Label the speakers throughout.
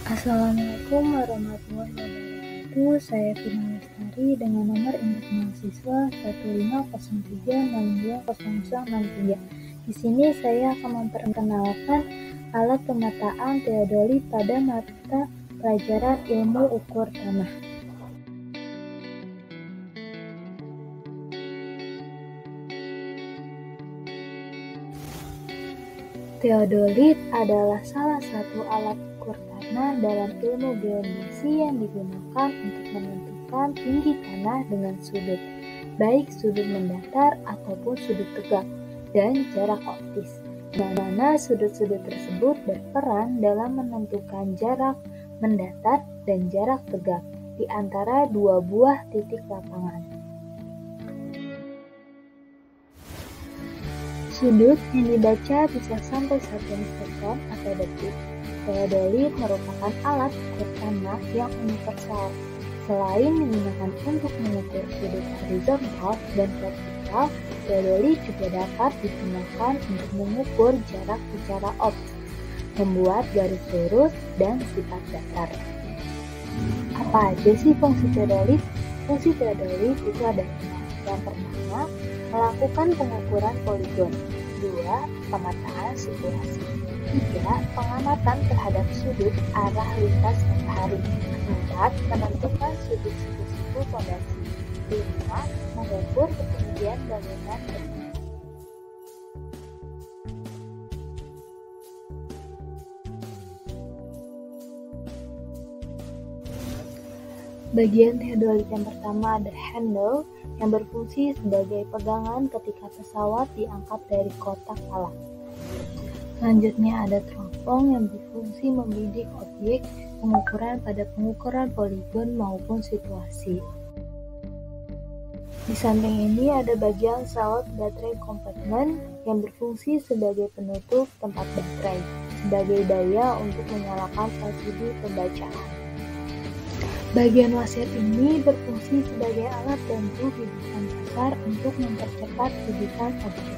Speaker 1: Assalamualaikum warahmatullahi wabarakatuh. Saya Vina Lestari dengan nomor induk mahasiswa 1503620063. Di sini saya akan memperkenalkan alat pemetaan teodolit pada mata pelajaran ilmu ukur tanah. Teodolit adalah salah satu alat ukur tanah dalam ilmu geodesi yang digunakan untuk menentukan tinggi tanah dengan sudut, baik sudut mendatar ataupun sudut tegak, dan jarak optis, di mana sudut-sudut tersebut berperan dalam menentukan jarak mendatar dan jarak tegak di antara dua buah titik lapangan. Sudut yang dibaca bisa sampai 1 sekon atau detik. Teodolit merupakan alat ukur tanah yang universal. Selain digunakan untuk mengukur sudut horizontal dan vertikal, teodolit juga dapat digunakan untuk mengukur jarak secara optis, membuat garis lurus dan sifat datar. Apa aja sih fungsi teodolit? Fungsi teodolit itu adalah: yang pertama, melakukan pengukuran poligon. 2. Pemetaan sirkulasi. 3. Pengamatan terhadap sudut arah lintas matahari. 4. Menentukan sudut siku-siku fondasi. 5. Mengukur ketinggian bangunan berdiri. Bagian teodolit yang pertama ada handle, yang berfungsi sebagai pegangan ketika pesawat diangkat dari kotak alat. Selanjutnya ada teropong yang berfungsi membidik objek pengukuran pada pengukuran poligon maupun situasi. Di samping ini ada bagian salot baterai compartment yang berfungsi sebagai penutup tempat baterai, sebagai daya untuk menyalakan LCD pembacaan. Bagian wasir ini berfungsi sebagai alat bantu bidikan dasar untuk mempercepat bidikan objek.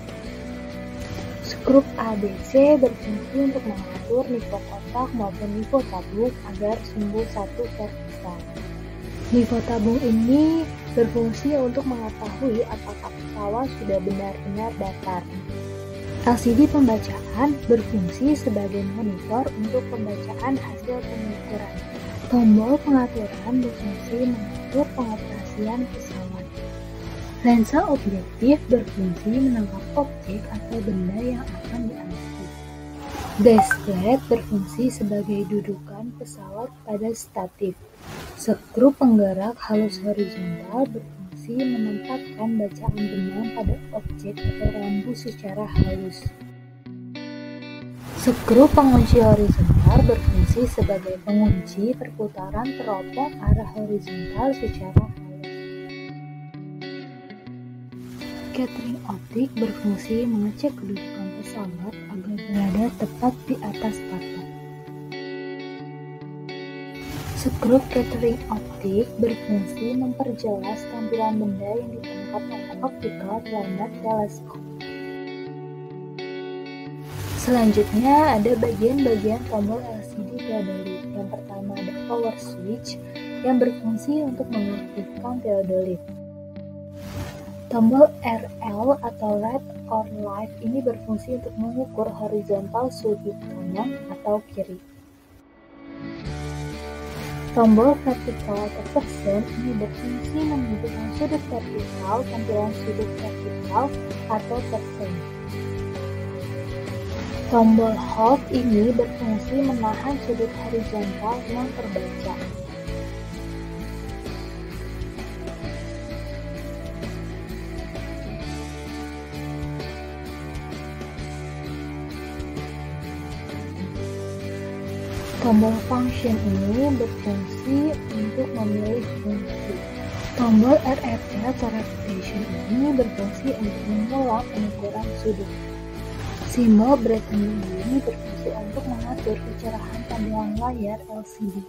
Speaker 1: Skrup ABC berfungsi untuk mengatur nivou kotak maupun nivou tabung agar sumbu satu vertikal. Nivou tabung ini berfungsi untuk mengetahui apakah pesawat sudah benar-benar datar. LCD pembacaan berfungsi sebagai monitor untuk pembacaan hasil pengukuran. Tombol pengaturan berfungsi mengatur pengoperasian pesawat. Lensa objektif berfungsi menangkap objek atau benda yang akan diamati. Base plate berfungsi sebagai dudukan pesawat pada statif. Skru penggerak halus horizontal berfungsi menempatkan bacaan benang pada objek atau rambu secara halus. Skru pengunci horizontal berfungsi sebagai pengunci perputaran teropong arah horizontal secara halus. Catering optik berfungsi mengecek kedudukan pesawat agar berada tepat di atas patok. Skru catering optik berfungsi memperjelas tampilan benda yang ditangkap oleh optical planar teleskop. Selanjutnya ada bagian-bagian tombol LCD teodolit. Yang pertama ada power switch yang berfungsi untuk mengaktifkan teodolit. Tombol RL atau red or left ini berfungsi untuk mengukur horizontal sudut kanan atau kiri. Tombol vertikal atau persen ini berfungsi menunjukkan sudut vertikal, tampilan sudut vertikal atau persen. Tombol hold ini berfungsi menahan sudut horizontal yang terbaca. Tombol function ini berfungsi untuk memilih fungsi. Tombol RRT atau rotation ini berfungsi untuk mengulang pengukuran sudut. Simbol brightening ini berfungsi untuk mengatur kecerahan tampilan layar LCD.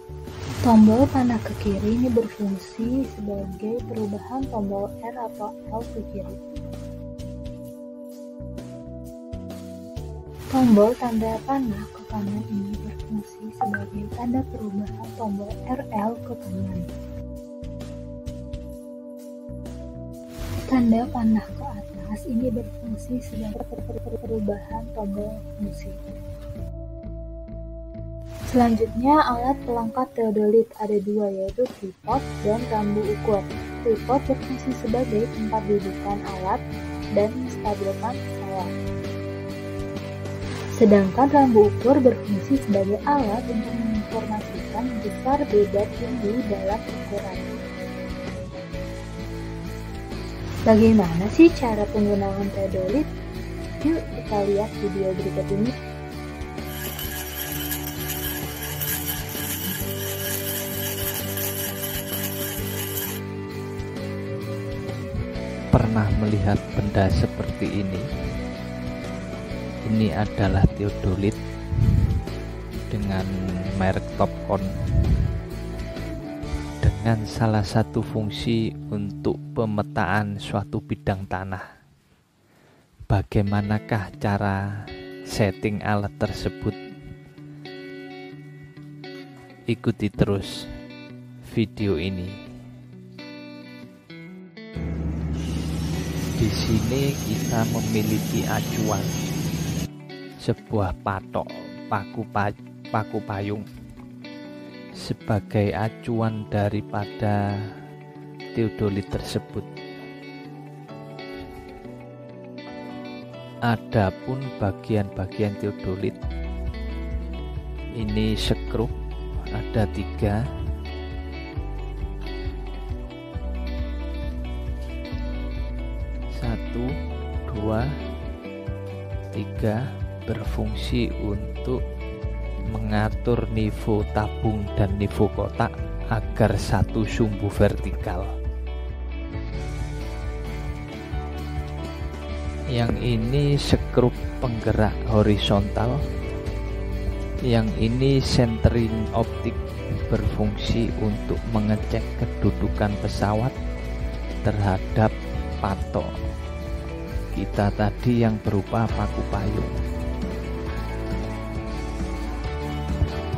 Speaker 1: Tombol panah ke kiri ini berfungsi sebagai perubahan tombol R atau L ke kiri. Tombol tanda panah ke kanan ini berfungsi sebagai tanda perubahan tombol RL ke kanan. Tanda panah ke atas ini berfungsi sebagai perubahan tombol fungsi. Selanjutnya, alat pelengkap teodolit ada dua, yaitu tripod dan rambu ukur. Tripod berfungsi sebagai tempat dudukan alat dan menstabilkan pesawat. Sedangkan rambu ukur berfungsi sebagai alat untuk menginformasikan besar beda tinggi dalam ukuran. Bagaimana sih cara penggunaan teodolit? Yuk kita lihat video berikut ini.
Speaker 2: Pernah melihat benda seperti ini? Ini adalah teodolit dengan merek Topcon, dengan salah satu fungsi untuk pemetaan suatu bidang tanah. Bagaimanakah cara setting alat tersebut? Ikuti terus video ini. Di sini kita memiliki acuan, sebuah patok paku payung sebagai acuan daripada teodolit tersebut. Adapun bagian-bagian teodolit ini skrup ada 3. Satu, 2, 3 berfungsi untuk mengatur nivo tabung dan nivo kotak agar satu sumbu vertikal. Yang ini skrup penggerak horizontal, yang ini centering optik berfungsi untuk mengecek kedudukan pesawat terhadap patok kita tadi yang berupa paku payung.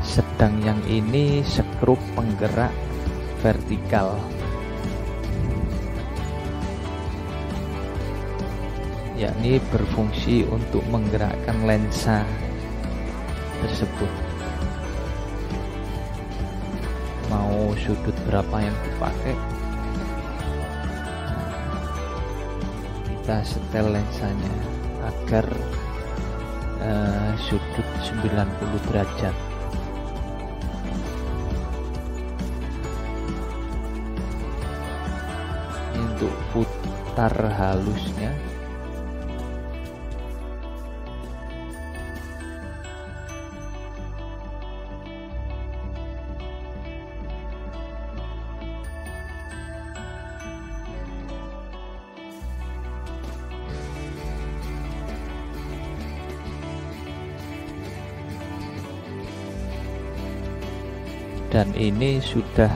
Speaker 2: Sedang yang ini skrup penggerak vertikal, yakni berfungsi untuk menggerakkan lensa tersebut. Mau sudut berapa yang dipakai, kita setel lensanya agar sudut 90 derajat. Untuk putar halusnya dan ini sudah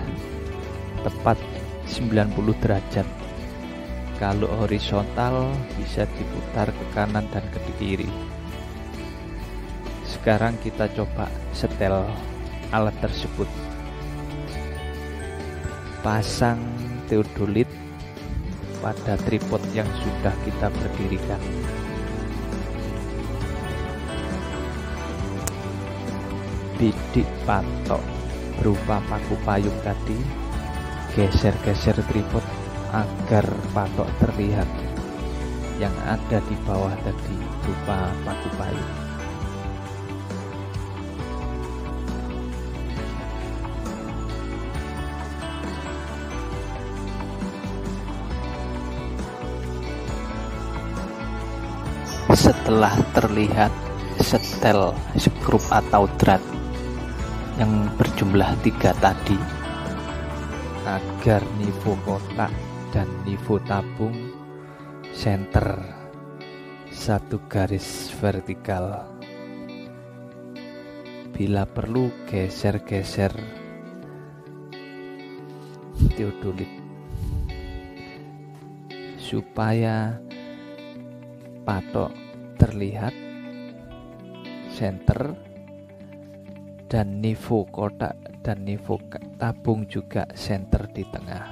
Speaker 2: tepat 90 derajat. Kalau horizontal bisa diputar ke kanan dan ke kiri. Sekarang kita coba setel alat tersebut. Pasang teodolit pada tripod yang sudah kita berdirikan. Bidik patok berupa paku payung tadi, geser-geser tripod agar patok terlihat yang ada di bawah tadi berupa paku payung. Setelah terlihat, setel skrup atau drat yang berjumlah 3 tadi agar nivo kotak dan nivo tabung center satu garis vertikal. Bila perlu geser-geser teodolit supaya patok terlihat center dan nivo kotak dan nivo tabung juga center di tengah.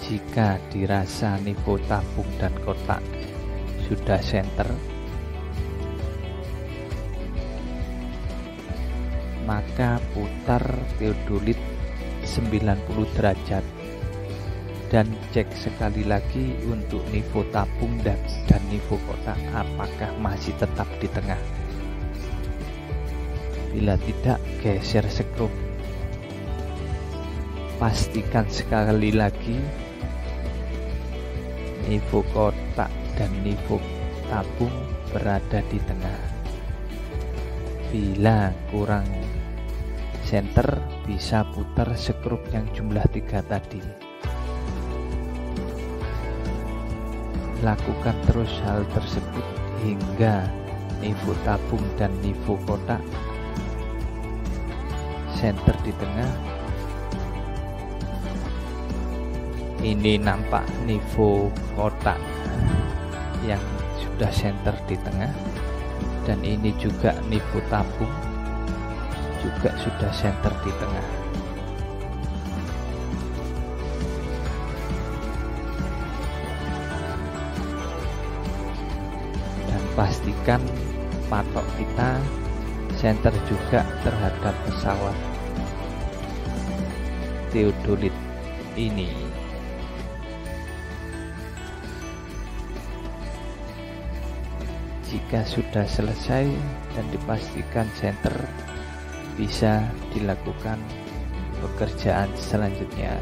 Speaker 2: Jika dirasa nivo tabung dan kotak sudah center, maka putar teodolit 90 derajat dan cek sekali lagi untuk nivo tabung dan nivo kotak apakah masih tetap di tengah. Bila tidak, geser skrup. Pastikan sekali lagi nivo kotak dan nivo tabung berada di tengah. Bila kurang center, bisa putar skrup yang jumlah 3 tadi. Lakukan terus hal tersebut hingga nivo tabung dan nivo kotak center di tengah. Ini nampak nivo kotak yang sudah center di tengah, dan ini juga nivo tabung juga sudah center di tengah. Dan pastikan patok kita center juga terhadap pesawat teodolit ini. Jika sudah selesai dan dipastikan center, bisa dilakukan pekerjaan selanjutnya.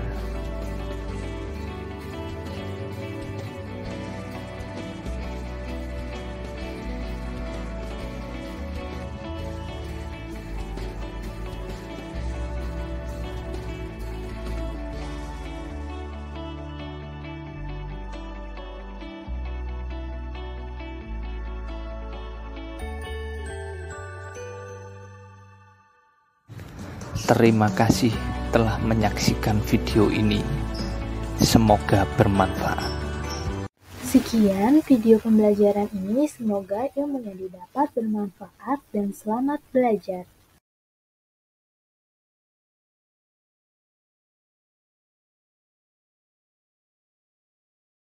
Speaker 2: Terima kasih telah menyaksikan video ini. Semoga bermanfaat.
Speaker 1: Sekian video pembelajaran ini, semoga ilmunya didapat bermanfaat dan selamat belajar.